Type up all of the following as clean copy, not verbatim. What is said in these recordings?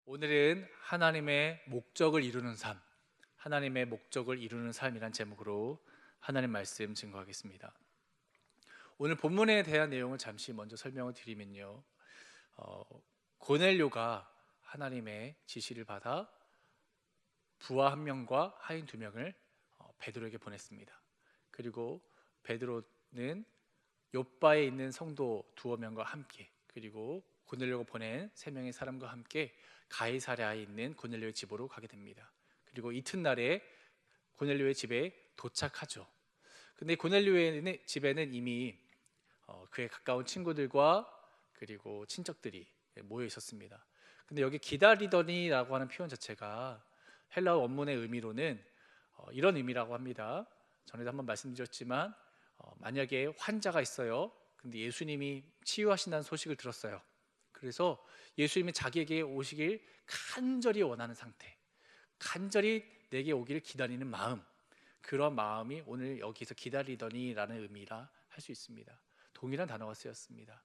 오늘은 하나님의 목적을 이루는 삶, 하나님의 목적을 이루는 삶이란 제목으로 하나님 말씀 증거하겠습니다. 오늘 본문에 대한 내용을 잠시 먼저 설명을 드리면요, 어, 고넬료가 하나님의 지시를 받아 부하 한 명과 하인 두 명을 베드로에게 보냈습니다. 그리고 베드로는 욥바에 있는 성도 두어 명과 함께, 그리고 고넬료가 보낸 세 명의 사람과 함께 가이사랴에 있는 고넬료의 집으로 가게 됩니다. 그리고 이튿날에 고넬료의 집에 도착하죠. 근데 고넬료의 집에는 이미 그의 가까운 친구들과 그리고 친척들이 모여 있었습니다. 근데 여기 기다리더니라고 하는 표현 자체가 헬라어 원문의 의미로는 이런 의미라고 합니다. 전에도 한번 말씀드렸지만 만약에 환자가 있어요. 근데 예수님이 치유하신다는 소식을 들었어요. 그래서 예수님이 자기에게 오시길 간절히 원하는 상태, 간절히 내게 오기를 기다리는 마음, 그런 마음이 오늘 여기서 기다리더니라는 의미라 할 수 있습니다. 동일한 단어가 쓰였습니다.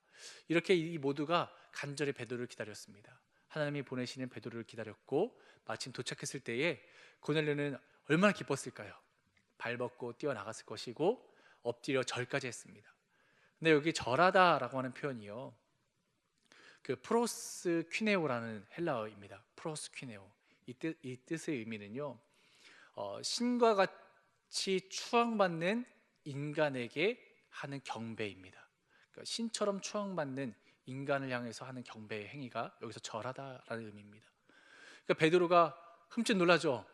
이렇게 이 모두가 간절히 베드로를 기다렸습니다. 하나님이 보내시는 베드로를 기다렸고, 마침 도착했을 때에 고넬료는 얼마나 기뻤을까요? 발벗고 뛰어나갔을 것이고 엎드려 절까지 했습니다. 근데 여기 절하다라고 하는 표현이요, 그 프로스 퀴네오라는 헬라어입니다. 프로스 퀴네오. 이 뜻의 의미는요, 신과 같이 추앙받는 인간에게 하는 경배입니다. 그러니까 신처럼 추앙받는 인간을 향해서 하는 경배의 행위가 여기서 절하다라는 의미입니다. 그러니까 베드로가 흠칫 놀라죠.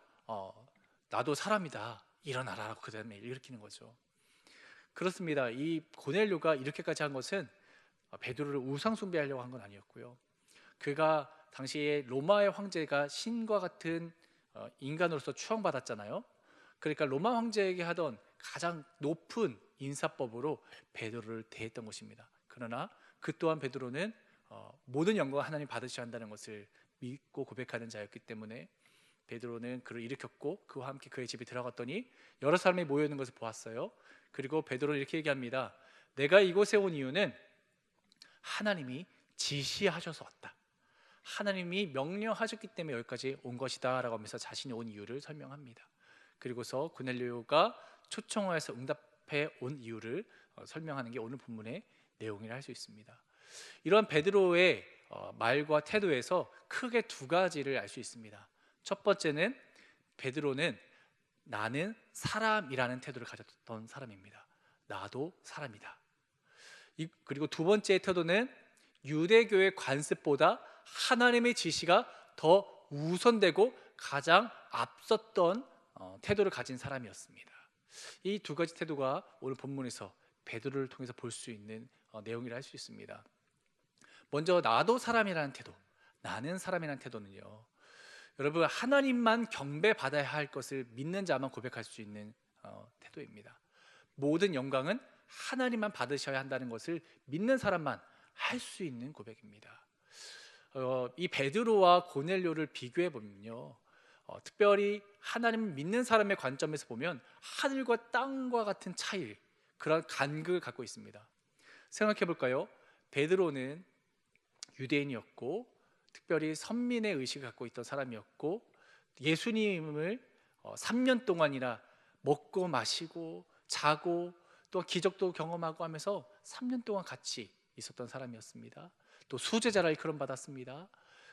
나도 사람이다, 일어나라라고 그 다음에 일으키는 거죠. 그렇습니다. 이 고넬료가 이렇게까지 한 것은 베드로를 우상 숭배하려고 한 건 아니었고요. 그가 당시에 로마의 황제가 신과 같은 인간으로서 추앙받았잖아요. 그러니까 로마 황제에게 하던 가장 높은 인사법으로 베드로를 대했던 것입니다. 그러나 그 또한 베드로는 모든 영광을 하나님 받으셔야 한다는 것을 믿고 고백하는 자였기 때문에 베드로는 그를 일으켰고, 그와 함께 그의 집에 들어갔더니 여러 사람이 모여 있는 것을 보았어요. 그리고 베드로는 이렇게 얘기합니다. 내가 이곳에 온 이유는 하나님이 지시하셔서 왔다, 하나님이 명령하셨기 때문에 여기까지 온 것이다 라고 하면서 자신이 온 이유를 설명합니다. 그리고서 고넬료가 초청하여서 응답해 온 이유를 설명하는 게 오늘 본문의 내용이라 할 수 있습니다. 이런 베드로의 말과 태도에서 크게 두 가지를 알 수 있습니다. 첫 번째는 베드로는 나는 사람이라는 태도를 가졌던 사람입니다. 나도 사람이다. 그리고 두 번째 태도는 유대교의 관습보다 하나님의 지시가 더 우선되고 가장 앞섰던 태도를 가진 사람이었습니다. 이 두 가지 태도가 오늘 본문에서 베드로를 통해서 볼 수 있는 내용이라 할 수 있습니다. 먼저 나도 사람이라는 태도, 나는 사람이라는 태도는요, 여러분, 하나님만 경배받아야 할 것을 믿는 자만 고백할 수 있는 태도입니다. 모든 영광은 하나님만 받으셔야 한다는 것을 믿는 사람만 할 수 있는 고백입니다. 이 베드로와 고넬료를 비교해 보면요, 특별히 하나님을 믿는 사람의 관점에서 보면 하늘과 땅과 같은 차이, 그런 간극을 갖고 있습니다. 생각해 볼까요? 베드로는 유대인이었고 특별히 선민의 의식을 갖고 있던 사람이었고, 예수님을 3년 동안이나 먹고 마시고 자고 또 기적도 경험하고 하면서 3년 동안 같이 있었던 사람이었습니다. 또 수제자라 일컬음 받았습니다.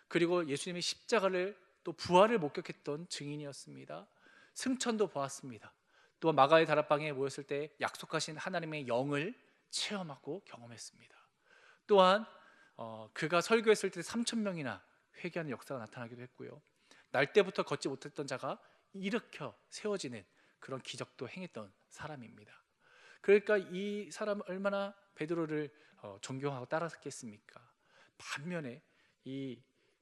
그리고 예수님의 십자가를 또 부활을 목격했던 증인이었습니다. 승천도 보았습니다. 또 마가의 다락방에 모였을 때 약속하신 하나님의 영을 체험하고 경험했습니다. 또한 그가 설교했을 때 3천 명이나 회개하는 역사가 나타나기도 했고요. 날 때부터 걷지 못했던 자가 일으켜 세워지는 그런 기적도 행했던 사람입니다. 그러니까 이 사람은 얼마나 베드로를 존경하고 따랐겠습니까? 반면에 이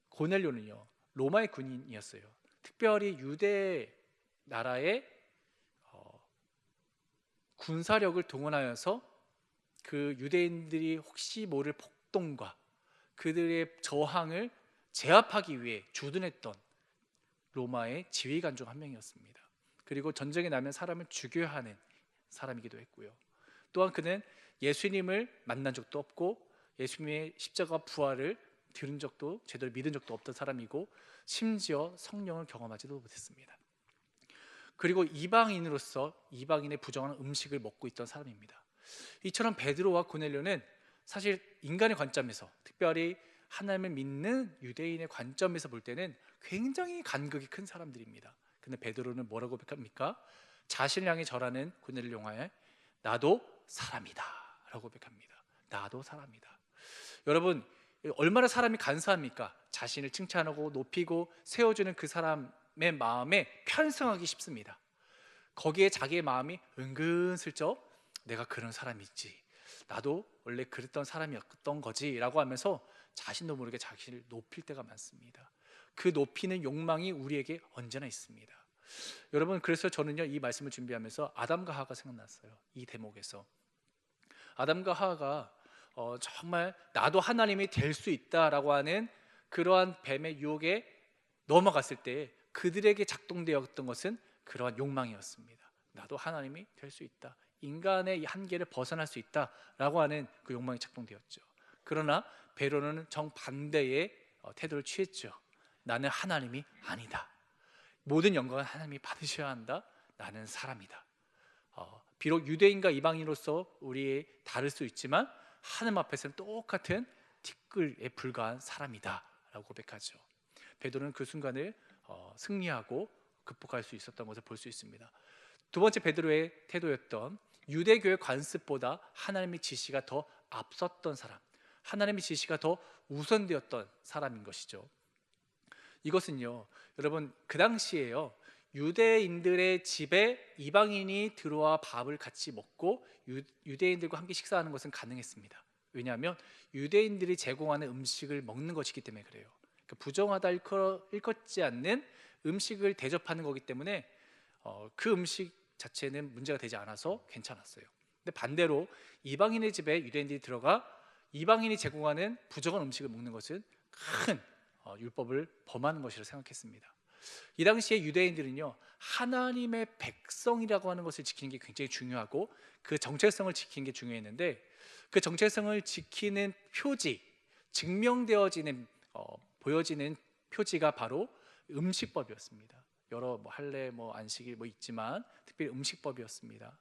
고넬료는요, 로마의 군인이었어요. 특별히 유대 나라의 군사력을 동원하여서 그 유대인들이 혹시 모를 폭동과 그들의 저항을 제압하기 위해 주둔했던 로마의 지휘관 중 한 명이었습니다. 그리고 전쟁이 나면 사람을 죽여야 하는 사람이기도 했고요. 또한 그는 예수님을 만난 적도 없고 예수님의 십자가 부활을 들은 적도 제대로 믿은 적도 없던 사람이고 심지어 성령을 경험하지도 못했습니다. 그리고 이방인으로서 이방인의 부정한 음식을 먹고 있던 사람입니다. 이처럼 베드로와 고넬료는 사실 인간의 관점에서, 특별히 하나님을 믿는 유대인의 관점에서 볼 때는 굉장히 간극이 큰 사람들입니다. 근데 베드로는 뭐라고 고백합니까? 자신을 향해 절하는 고넬료를 향하여 나도 사람이다 라고 고백합니다. 나도 사람이다. 여러분, 얼마나 사람이 간사합니까? 자신을 칭찬하고 높이고 세워주는 그 사람의 마음에 편승하기 쉽습니다. 거기에 자기의 마음이 은근슬쩍 내가 그런 사람이 있지, 나도 원래 그랬던 사람이었던 거지 라고 하면서 자신도 모르게 자신을 높일 때가 많습니다. 그 높이는 욕망이 우리에게 언제나 있습니다. 여러분, 그래서 저는요, 이 말씀을 준비하면서 아담과 하와가 생각났어요. 이 대목에서 아담과 하와가 정말 나도 하나님이 될 수 있다라고 하는 그러한 뱀의 유혹에 넘어갔을 때 그들에게 작동되었던 것은 그러한 욕망이었습니다. 나도 하나님이 될 수 있다, 인간의 이 한계를 벗어날 수 있다라고 하는 그 욕망이 작동되었죠. 그러나 베드로는 정반대의 태도를 취했죠. 나는 하나님이 아니다, 모든 영광은 하나님이 받으셔야 한다, 나는 사람이다. 비록 유대인과 이방인으로서 우리 다를 수 있지만 하나님 앞에서는 똑같은 티끌에 불과한 사람이다 라고 고백하죠. 베드로는 그 순간을 승리하고 극복할 수 있었던 것을 볼 수 있습니다. 두 번째 베드로의 태도였던 유대교의 관습보다 하나님의 지시가 더 앞섰던 사람, 하나님의 지시가 더 우선되었던 사람인 것이죠. 이것은요, 여러분, 그 당시에요, 유대인들의 집에 이방인이 들어와 밥을 같이 먹고 유대인들과 함께 식사하는 것은 가능했습니다. 왜냐하면 유대인들이 제공하는 음식을 먹는 것이기 때문에 그래요. 부정하다 일컫지 않는 음식을 대접하는 거기 때문에 그 음식 자체는 문제가 되지 않아서 괜찮았어요. 근데 반대로 이방인의 집에 유대인들이 들어가 이방인이 제공하는 부정한 음식을 먹는 것은 큰 율법을 범하는 것이라고 생각했습니다. 이 당시에 유대인들은요, 하나님의 백성이라고 하는 것을 지키는 게 굉장히 중요하고 그 정체성을 지키는 게 중요했는데, 그 정체성을 지키는 표지, 증명되어지는 보여지는 표지가 바로 음식법이었습니다. 여러 할례, 안식일 있지만 특별히 음식법이었습니다.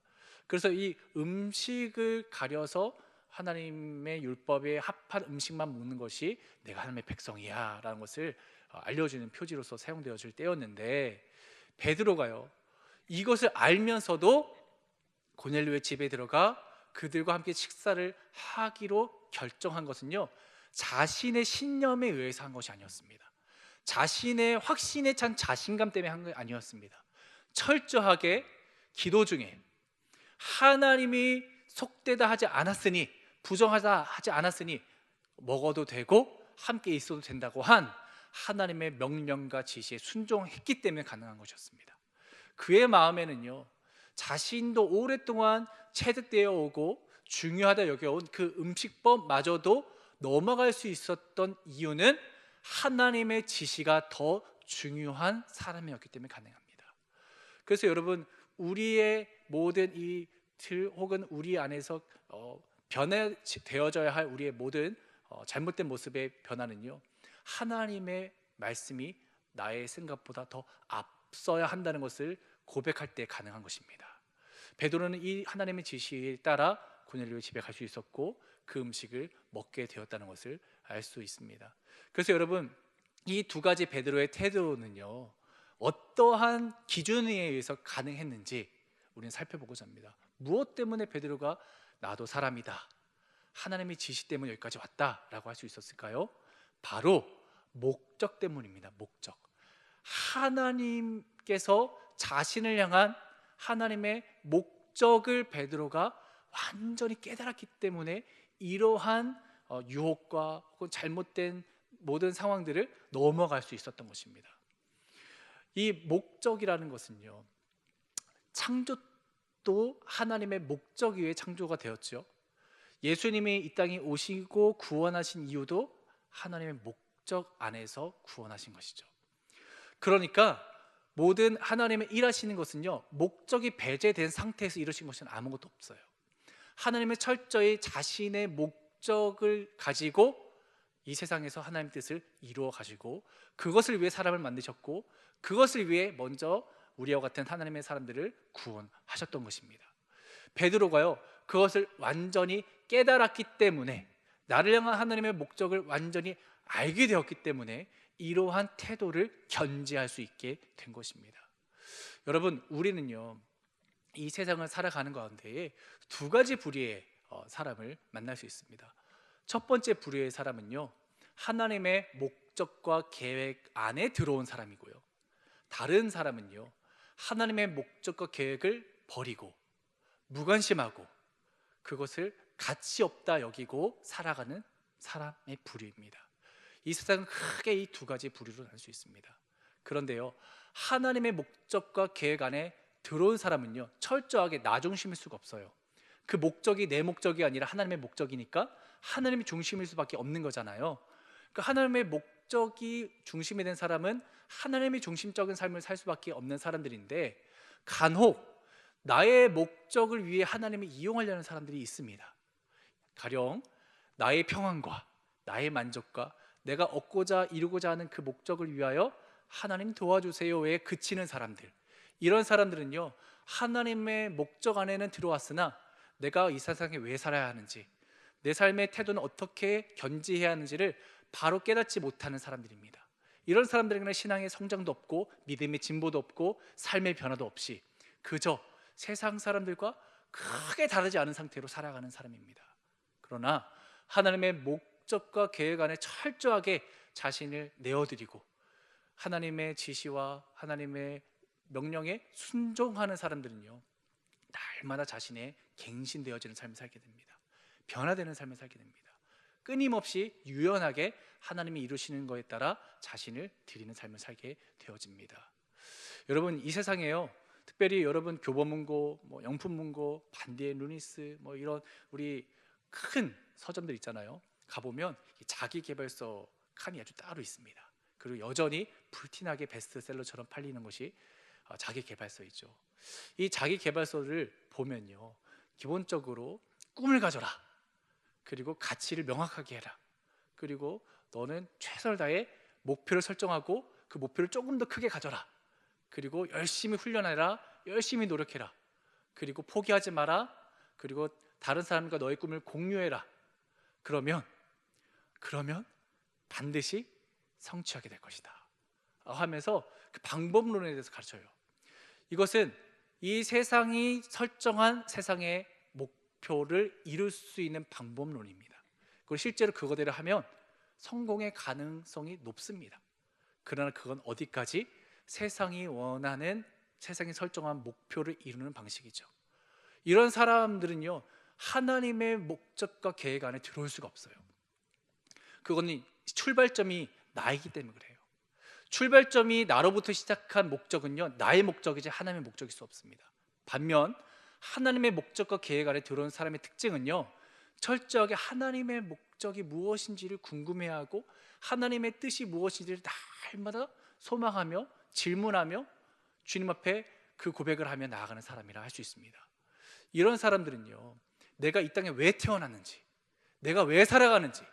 그래서 이 음식을 가려서 하나님의 율법에 합한 음식만 먹는 것이 내가 하나님의 백성이야 라는 것을 알려주는 표지로서 사용되어질 때였는데, 베드로가요, 이것을 알면서도 고넬료의 집에 들어가 그들과 함께 식사를 하기로 결정한 것은요, 자신의 신념에 의해서 한 것이 아니었습니다. 자신의 확신에 찬 자신감 때문에 한 게 아니었습니다. 철저하게 기도 중에 하나님이 속되다 하지 않았으니, 부정하다 하지 않았으니 먹어도 되고 함께 있어도 된다고 한 하나님의 명령과 지시에 순종했기 때문에 가능한 것이었습니다. 그의 마음에는요, 자신도 오랫동안 체득되어 오고 중요하다 여겨온 그 음식법마저도 넘어갈 수 있었던 이유는 하나님의 지시가 더 중요한 사람이었기 때문에 가능합니다. 그래서 여러분, 우리의 모든 이 틀 혹은 우리 안에서 변화되어져야 할 우리의 모든 잘못된 모습의 변화는요, 하나님의 말씀이 나의 생각보다 더 앞서야 한다는 것을 고백할 때 가능한 것입니다. 베드로는 이 하나님의 지시에 따라 고넬료의 집에 갈 수 있었고 그 음식을 먹게 되었다는 것을 알 수 있습니다. 그래서 여러분, 이 두 가지 베드로의 태도는요, 어떠한 기준에 의해서 가능했는지 우리는 살펴보고자 합니다. 무엇 때문에 베드로가 나도 사람이다, 하나님의 지시 때문에 여기까지 왔다라고 할 수 있었을까요? 바로 목적 때문입니다. 목적. 하나님께서 자신을 향한 하나님의 목적을 베드로가 완전히 깨달았기 때문에 이러한 유혹과 혹은 잘못된 모든 상황들을 넘어갈 수 있었던 것입니다. 이 목적이라는 것은요, 창조도 하나님의 목적 위에 창조가 되었죠. 예수님이 이 땅에 오시고 구원하신 이유도 하나님의 목적 안에서 구원하신 것이죠. 그러니까 모든 하나님의 일하시는 것은요, 목적이 배제된 상태에서 이루신 것은 아무것도 없어요. 하나님은 철저히 자신의 목적을 가지고 이 세상에서 하나님 뜻을 이루어 가시고 그것을 위해 사람을 만드셨고 그것을 위해 먼저 우리와 같은 하나님의 사람들을 구원하셨던 것입니다. 베드로가요 그것을 완전히 깨달았기 때문에, 나를 향한 하나님의 목적을 완전히 알게 되었기 때문에 이러한 태도를 견지할 수 있게 된 것입니다. 여러분, 우리는요 이 세상을 살아가는 가운데에 두 가지 부류의 사람을 만날 수 있습니다. 첫 번째 부류의 사람은요 하나님의 목적과 계획 안에 들어온 사람이고요, 다른 사람은요 하나님의 목적과 계획을 버리고 무관심하고 그것을 가치 없다 여기고 살아가는 사람의 부류입니다. 이 세상은 크게 이 두 가지 부류로 나눌 수 있습니다. 그런데요 하나님의 목적과 계획 안에 들어온 사람은요 철저하게 나 중심일 수가 없어요. 그 목적이 내 목적이 아니라 하나님의 목적이니까 하나님이 중심일 수밖에 없는 거잖아요. 그러니까 하나님의 목적이 중심이 된 사람은 하나님이 중심적인 삶을 살 수밖에 없는 사람들인데, 간혹 나의 목적을 위해 하나님을 이용하려는 사람들이 있습니다. 가령 나의 평안과 나의 만족과 내가 얻고자 이루고자 하는 그 목적을 위하여 하나님 도와주세요에 그치는 사람들, 이런 사람들은요 하나님의 목적 안에는 들어왔으나 내가 이 세상에 왜 살아야 하는지, 내 삶의 태도는 어떻게 견지해야 하는지를 바로 깨닫지 못하는 사람들입니다. 이런 사람들에게는 신앙의 성장도 없고 믿음의 진보도 없고 삶의 변화도 없이 그저 세상 사람들과 크게 다르지 않은 상태로 살아가는 사람입니다. 그러나 하나님의 목적과 계획 안에 철저하게 자신을 내어드리고 하나님의 지시와 하나님의 명령에 순종하는 사람들은요 날마다 자신의 갱신되어지는 삶을 살게 됩니다. 변화되는 삶을 살게 됩니다. 끊임없이 유연하게 하나님이 이루시는 것에 따라 자신을 드리는 삶을 살게 되어집니다. 여러분, 이 세상에요 특별히 여러분 교보문고, 영품문고, 반디의 루니스 이런 우리 큰 서점들 있잖아요. 가보면 자기계발서 칸이 아주 따로 있습니다. 그리고 여전히 불티나게 베스트셀러처럼 팔리는 것이 자기계발서이죠. 이 자기계발서를 보면요 기본적으로 꿈을 가져라, 그리고 가치를 명확하게 해라, 그리고 너는 최선을 다해 목표를 설정하고 그 목표를 조금 더 크게 가져라, 그리고 열심히 훈련해라, 열심히 노력해라, 그리고 포기하지 마라, 그리고 다른 사람과 너의 꿈을 공유해라. 그러면 반드시 성취하게 될 것이다 하면서 그 방법론에 대해서 가르쳐요. 이것은 이 세상이 설정한 세상의 목표를 이룰 수 있는 방법론입니다. 그리고 실제로 그거대로 하면 성공의 가능성이 높습니다. 그러나 그건 어디까지? 세상이 원하는, 세상이 설정한 목표를 이루는 방식이죠. 이런 사람들은요 하나님의 목적과 계획 안에 들어올 수가 없어요. 그거는 출발점이 나이기 때문에 그래요. 출발점이 나로부터 시작한 목적은요 나의 목적이지 하나님의 목적일 수 없습니다. 반면 하나님의 목적과 계획 안에 들어온 사람의 특징은요 철저하게 하나님의 목적이 무엇인지를 궁금해하고 하나님의 뜻이 무엇인지를 날마다 소망하며 질문하며 주님 앞에 그 고백을 하며 나아가는 사람이라 할 수 있습니다. 이런 사람들은요 내가 이 땅에 왜 태어났는지, 내가 왜 살아가는지,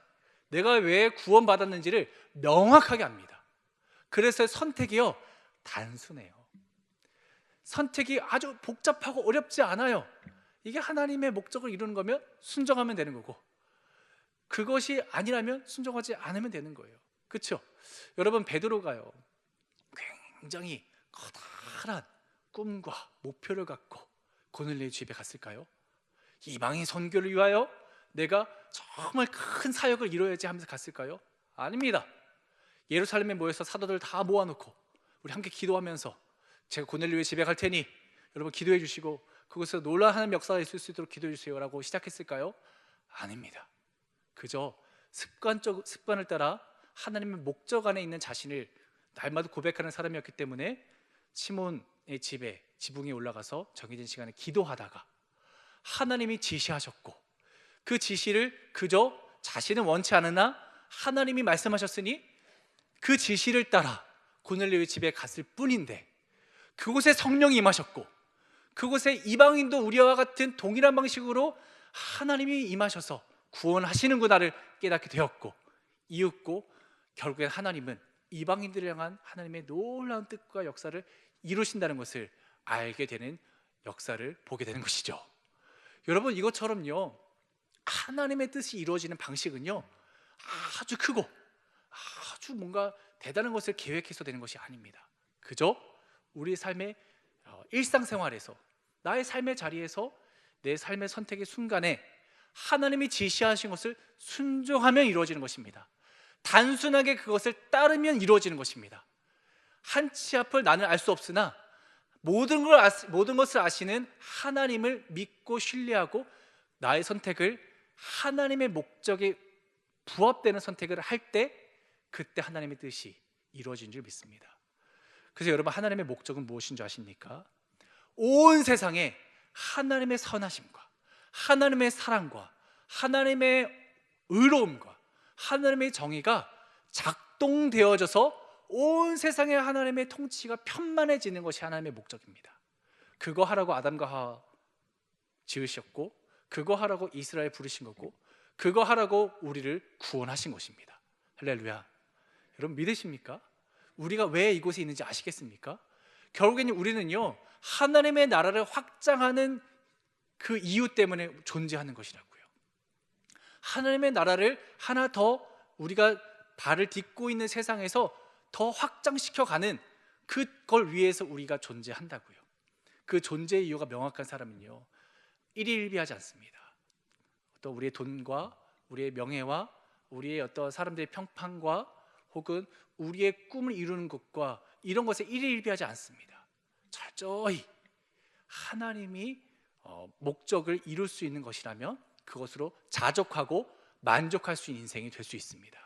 내가 왜 구원받았는지를 명확하게 압니다. 그래서 선택이요 단순해요. 선택이 아주 복잡하고 어렵지 않아요. 이게 하나님의 목적을 이루는 거면 순종하면 되는 거고, 그것이 아니라면 순종하지 않으면 되는 거예요. 그렇죠? 여러분, 베드로가요 굉장히 커다란 꿈과 목표를 갖고 고넬료의 집에 갔을까요? 이방인 선교를 위하여 내가 정말 큰 사역을 이루어야지 하면서 갔을까요? 아닙니다. 예루살렘에 모여서 사도들 다 모아놓고 우리 함께 기도하면서 제가 고넬료의 집에 갈 테니 여러분 기도해 주시고 그곳에서 놀라운 역사가 있을 수 있도록 기도해 주세요라고 시작했을까요? 아닙니다. 그저 습관을 따라 하나님의 목적 안에 있는 자신을 날마다 고백하는 사람이었기 때문에 시몬의 집에 지붕에 올라가서 정해진 시간에 기도하다가 하나님이 지시하셨고 그 지시를 그저 자신은 원치 않으나 하나님이 말씀하셨으니 그 지시를 따라 고넬료의 집에 갔을 뿐인데, 그곳에 성령이 임하셨고 그곳에 이방인도 우리와 같은 동일한 방식으로 하나님이 임하셔서 구원하시는구나를 깨닫게 되었고, 이윽고 결국엔 하나님은 이방인들을 향한 하나님의 놀라운 뜻과 역사를 이루신다는 것을 알게 되는 역사를 보게 되는 것이죠. 여러분, 이것처럼요, 하나님의 뜻이 이루어지는 방식은요 아주 크고 아주 뭔가 대단한 것을 계획해서 되는 것이 아닙니다. 그저 우리 삶의 일상생활에서, 나의 삶의 자리에서, 내 삶의 선택의 순간에 하나님이 지시하신 것을 순종하면 이루어지는 것입니다. 단순하게 그것을 따르면 이루어지는 것입니다. 한 치 앞을 나는 알 수 없으나 모든 것을 아시는 하나님을 믿고 신뢰하고 나의 선택을 하나님의 목적에 부합되는 선택을 할 때, 그때 하나님의 뜻이 이루어진 줄 믿습니다. 그래서 여러분, 하나님의 목적은 무엇인 줄 아십니까? 온 세상에 하나님의 선하심과 하나님의 사랑과 하나님의 의로움과 하나님의 정의가 작동되어져서 온 세상에 하나님의 통치가 편만해지는 것이 하나님의 목적입니다. 그거 하라고 아담과 하와 지으셨고, 그거 하라고 이스라엘 부르신 거고, 그거 하라고 우리를 구원하신 것입니다. 할렐루야. 여러분, 믿으십니까? 우리가 왜 이곳에 있는지 아시겠습니까? 결국에는 우리는요, 하나님의 나라를 확장하는 그 이유 때문에 존재하는 것이라고요. 하나님의 나라를 하나 더 우리가 발을 딛고 있는 세상에서 더 확장시켜가는 그걸 위해서 우리가 존재한다고요. 그 존재의 이유가 명확한 사람은요, 일희일비하지 않습니다. 또 우리의 돈과 우리의 명예와 우리의 어떤 사람들의 평판과 혹은 우리의 꿈을 이루는 것과 이런 것에 일희일비하지 않습니다. 철저히 하나님이 목적을 이룰 수 있는 것이라면 그것으로 자족하고 만족할 수 있는 인생이 될 수 있습니다.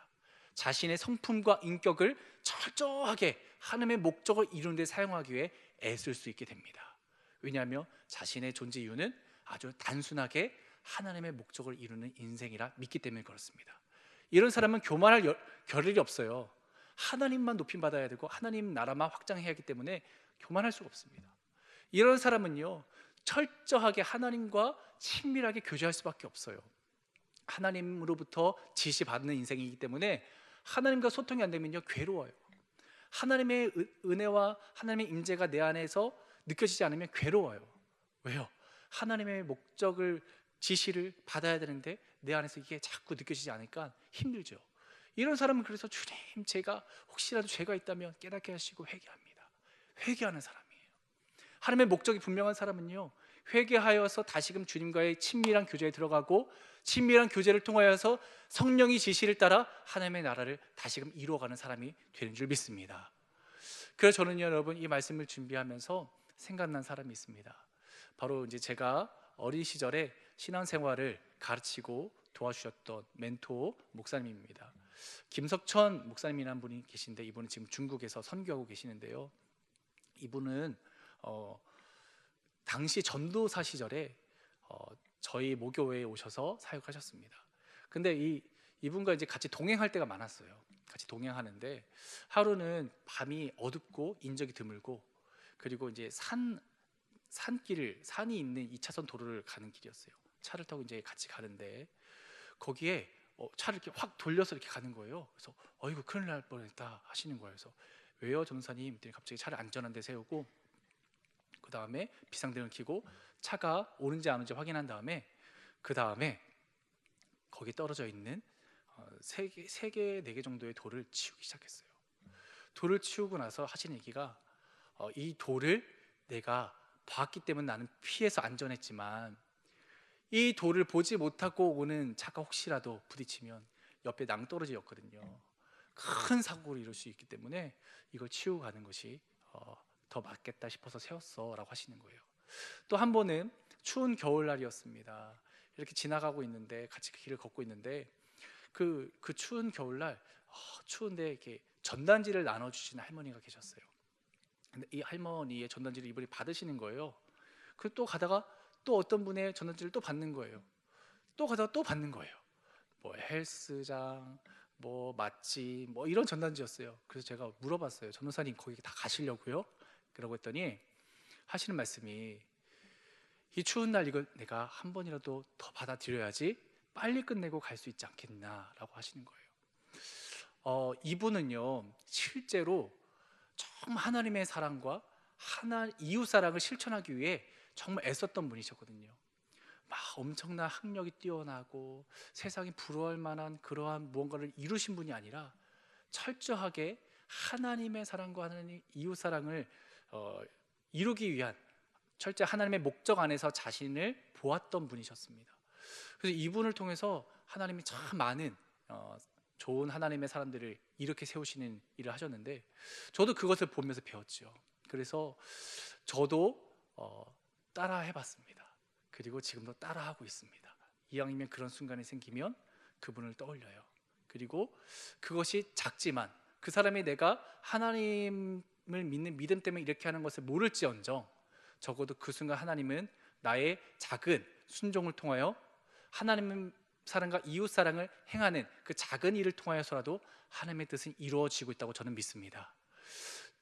자신의 성품과 인격을 철저하게 하나님의 목적을 이루는 데 사용하기 위해 애쓸 수 있게 됩니다. 왜냐하면 자신의 존재 이유는 아주 단순하게 하나님의 목적을 이루는 인생이라 믿기 때문에 그렇습니다. 이런 사람은 교만할 겨를이 없어요. 하나님만 높임받아야 되고 하나님 나라만 확장해야 하기 때문에 교만할 수가 없습니다. 이런 사람은요, 철저하게 하나님과 친밀하게 교제할 수밖에 없어요. 하나님으로부터 지시받는 인생이기 때문에 하나님과 소통이 안 되면요, 괴로워요. 하나님의 은혜와 하나님의 임재가 내 안에서 느껴지지 않으면 괴로워요. 왜요? 하나님의 목적을, 지시를 받아야 되는데 내 안에서 이게 자꾸 느껴지지 않으니까 힘들죠. 이런 사람은 그래서 주님, 제가 혹시라도 죄가 있다면 깨닫게 하시고 회개합니다. 회개하는 사람이에요. 하나님의 목적이 분명한 사람은요, 회개하여서 다시금 주님과의 친밀한 교제에 들어가고 친밀한 교제를 통하여서 성령의 지시를 따라 하나님의 나라를 다시금 이루어가는 사람이 되는 줄 믿습니다. 그래서 저는요, 여러분, 이 말씀을 준비하면서 생각난 사람이 있습니다. 바로 이제 제가 어린 시절에 신앙생활을 가르치고 도와주셨던 멘토 목사님입니다. 김석천 목사님이라는 분이 계신데, 이분은 지금 중국에서 선교하고 계시는데요, 이분은 당시 전도사 시절에 저희 모교회에 오셔서 사역하셨습니다. 근데 이분과 이제 같이 동행할 때가 많았어요. 같이 동행하는데 하루는 밤이 어둡고 인적이 드물고, 그리고 이제 산이 있는 2차선 도로를 가는 길이었어요. 차를 타고 이제 같이 가는데 거기에 차를 이렇게 확 돌려서 이렇게 가는 거예요. 그래서 어이구, 큰일 날 뻔했다 하시는 거예요. 그래서 왜요, 전도사님? 갑자기 차를 안전한 데 세우고 그 다음에 비상등을 켜고 차가 오는지 안 오는지 확인한 다음에 그 다음에 거기 떨어져 있는 세 개, 네 개 정도의 돌을 치우기 시작했어요. 돌을 치우고 나서 하시는 얘기가 이 돌을 내가 봤기 때문에 나는 피해서 안전했지만 이 돌을 보지 못하고 오는 차가 혹시라도 부딪히면 옆에 낭떠러지였거든요. 큰 사고를 이룰 수 있기 때문에 이걸 치우고 가는 것이 더 맞겠다 싶어서 세웠어 라고 하시는 거예요. 또 한 번은 추운 겨울날이었습니다. 이렇게 지나가고 있는데, 같이 그 길을 걷고 있는데 그 추운 겨울날, 추운데 이렇게 전단지를 나눠주시는 할머니가 계셨어요. 근데 이 할머니의 전단지를 이분이 받으시는 거예요. 그 또 가다가 또 어떤 분의 전단지를 또 받는 거예요. 또 가다가 또 받는 거예요. 뭐 헬스장, 뭐 맛집, 뭐 이런 전단지였어요. 그래서 제가 물어봤어요. 전도사님, 거기 다 가시려고요? 그러고 했더니 하시는 말씀이, 이 추운 날 이걸 내가 한 번이라도 더 받아들여야지 빨리 끝내고 갈 수 있지 않겠나라고 하시는 거예요. 이분은요 실제로 정말 하나님의 사랑과 이웃 사랑을 실천하기 위해 정말 애썼던 분이셨거든요. 막 엄청난 학력이 뛰어나고 세상이 부러워할 만한 그러한 무언가를 이루신 분이 아니라 철저하게 하나님의 사랑과 하나님 이웃 사랑을 이루기 위한 철저히 하나님의 목적 안에서 자신을 보았던 분이셨습니다. 그래서 이분을 통해서 하나님이 참 많은 좋은 하나님의 사람들을 이렇게 세우시는 일을 하셨는데, 저도 그것을 보면서 배웠죠. 그래서 저도 따라 해봤습니다. 그리고 지금도 따라하고 있습니다. 이왕이면 그런 순간이 생기면 그분을 떠올려요. 그리고 그것이 작지만 그 사람이 내가 하나님을 믿는 믿음 때문에 이렇게 하는 것을 모를지언정 적어도 그 순간 하나님은 나의 작은 순종을 통하여 하나님 사랑과 이웃 사랑을 행하는 그 작은 일을 통하여서라도 하나님의 뜻은 이루어지고 있다고 저는 믿습니다.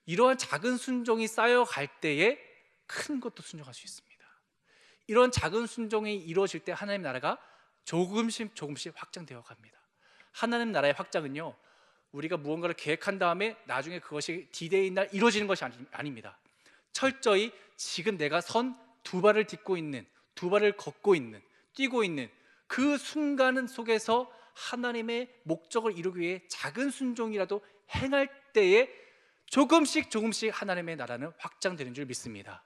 이러한 작은 순종이 쌓여갈 때에 큰 것도 순종할 수 있습니다. 이런 작은 순종이 이루어질 때 하나님 나라가 조금씩 확장되어 갑니다. 하나님 나라의 확장은요, 우리가 무언가를 계획한 다음에 나중에 그것이 디데이 날 이루어지는 것이 아닙니다. 철저히 지금 내가 선 두 발을 딛고 있는, 두 발을 걷고 있는, 뛰고 있는 그 순간 속에서 하나님의 목적을 이루기 위해 작은 순종이라도 행할 때에 조금씩 하나님의 나라는 확장되는 줄 믿습니다.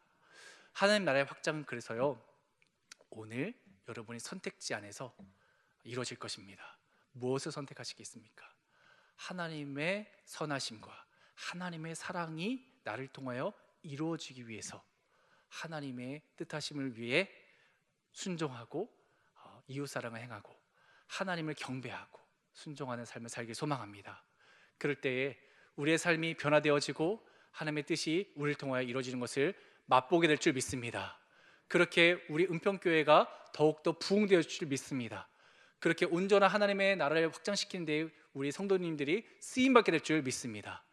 하나님 나라의 확장은 그래서요, 오늘 여러분이 선택지 안에서 이루어질 것입니다. 무엇을 선택하시겠습니까? 하나님의 선하심과 하나님의 사랑이 나를 통하여 이루어지기 위해서 하나님의 뜻하심을 위해 순종하고 이웃사랑을 행하고 하나님을 경배하고 순종하는 삶을 살길 소망합니다. 그럴 때에 우리의 삶이 변화되어지고 하나님의 뜻이 우리를 통하여 이루어지는 것을 맛보게 될 줄 믿습니다. 그렇게 우리 은평교회가 더욱더 부흥되어질 줄 믿습니다. 그렇게 온전한 하나님의 나라를 확장시키는 데 우리 성도님들이 쓰임받게 될 줄 믿습니다.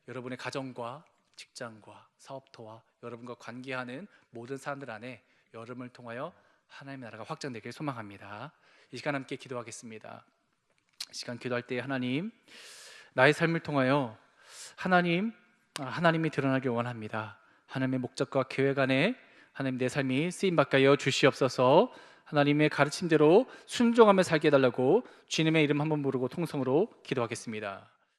여러분의 가정과 직장과 사업터와 여러분과 관계하는 모든 사람들 안에 여러분을 통하여 하나님의 나라가 확장되길 소망합니다. 이 시간 함께 기도하겠습니다. 이 시간 기도할 때 하나님, 나의 삶을 통하여 하나님이 드러나길 원합니다. 하나님의 목적과 계획 안에 하나님 내 삶이 쓰임받게 하여 주시옵소서. 하나님의 가르침대로 순종하며 살게 해달라고 주님의 이름 한번 부르고 통성으로 기도하겠습니다.